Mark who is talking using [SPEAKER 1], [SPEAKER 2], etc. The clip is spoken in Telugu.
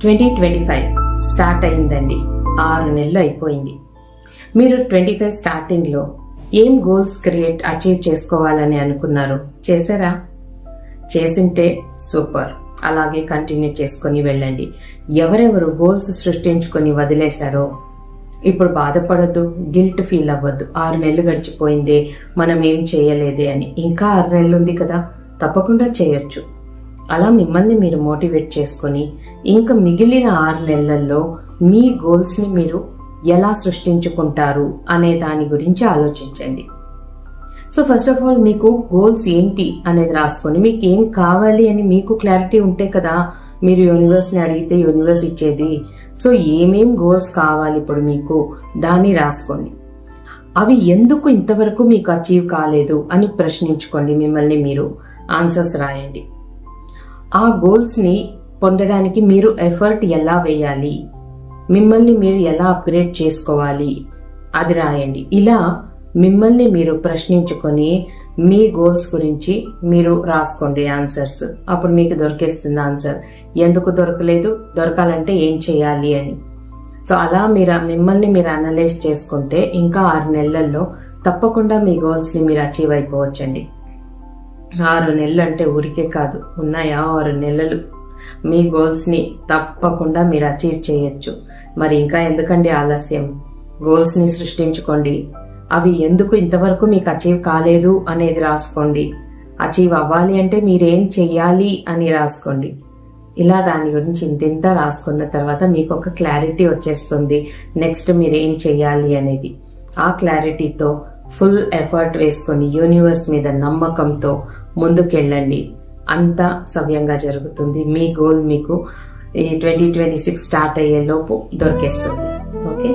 [SPEAKER 1] 2025 స్టార్ట్ అయిందండి. 6 నెలలు అయిపోయింది. మీరు 25 స్టార్టింగ్లో ఏం గోల్స్ అచీవ్ చేసుకోవాలని అనుకున్నారు? చేశారా? చేసింటే సూపర్. అలాగే కంటిన్యూ చేసుకొని వెళ్ళండి. ఎవరెవరు గోల్స్ సృష్టించుకొని వదిలేశారో ఇప్పుడు బాధపడద్దు, గిల్ట్ ఫీల్ అవ్వద్దు. 6 నెలలు గడిచిపోయిందే, మనం ఏం చేయలేదే అని. ఇంకా 6 నెలలు ఉంది కదా, తప్పకుండా చేయొచ్చు. అలా మిమ్మల్ని మీరు మోటివేట్ చేసుకొని ఇంకా మిగిలిన 6 నెలల్లో మీ గోల్స్ని మీరు ఎలా సృష్టించుకుంటారు అనే దాని గురించి ఆలోచించండి. సో ఫస్ట్ ఆఫ్ ఆల్ మీకు గోల్స్ ఏంటి అనేది రాసుకోండి. మీకు ఏం కావాలి అని మీకు క్లారిటీ ఉంటే కదా మీరు యూనివర్స్ని అడిగితే యూనివర్స్ ఇచ్చేది. సో ఏమేం గోల్స్ కావాలి ఇప్పుడు మీకు, దాన్ని రాసుకోండి. అవి ఎందుకు ఇంతవరకు మీకు అచీవ్ కాలేదు అని ప్రశ్నించుకోండి. మిమ్మల్ని మీరు ఆన్సర్స్ రాయండి. ఆ గోల్స్ని పొందడానికి మీరు ఎఫర్ట్ ఎలా వేయాలి, మిమ్మల్ని మీరు ఎలా అప్గ్రేడ్ చేసుకోవాలి, అది రాయండి. ఇలా మిమ్మల్ని మీరు ప్రశ్నించుకొని మీ గోల్స్ గురించి మీరు రాసుకోండి ఆన్సర్స్. అప్పుడు మీకు దొరికేస్తుంది ఆన్సర్. ఎందుకు దొరకలేదు, దొరకాలంటే ఏం చేయాలి అని. సో అలా మిమ్మల్ని మీరు అనలైజ్ చేసుకుంటే ఇంకా 6 నెలల్లో తప్పకుండా మీ గోల్స్ని మీరు అచీవ్ అయిపోవచ్చండి. 6 నెలలు అంటే ఊరికే కాదు, ఉన్నాయా 6 నెలలు. మీ గోల్స్ని తప్పకుండా మీరు అచీవ్ చేయొచ్చు. మరి ఇంకా ఎందుకండి ఆలస్యం? గోల్స్ని సృష్టించుకోండి. అవి ఎందుకు ఇంతవరకు మీకు అచీవ్ కాలేదు అనేది రాసుకోండి. అచీవ్ అవ్వాలి అంటే మీరేం చెయ్యాలి అని రాసుకోండి. ఇలా దాని గురించి ఇంత రాసుకున్న తర్వాత మీకు ఒక క్లారిటీ వచ్చేస్తుంది నెక్స్ట్ మీరేం చెయ్యాలి అనేది. ఆ క్లారిటీతో ఫుల్ ఎఫర్ట్ వేసుకొని యూనివర్స్ మీద నమ్మకంతో ముందుకెళ్ళండి. అంతా సవ్యంగా జరుగుతుంది. మీ గోల్ మీకు ఈ 2026 స్టార్ట్ అయ్యే లోపు దొరికేస్తుంది. ఓకే.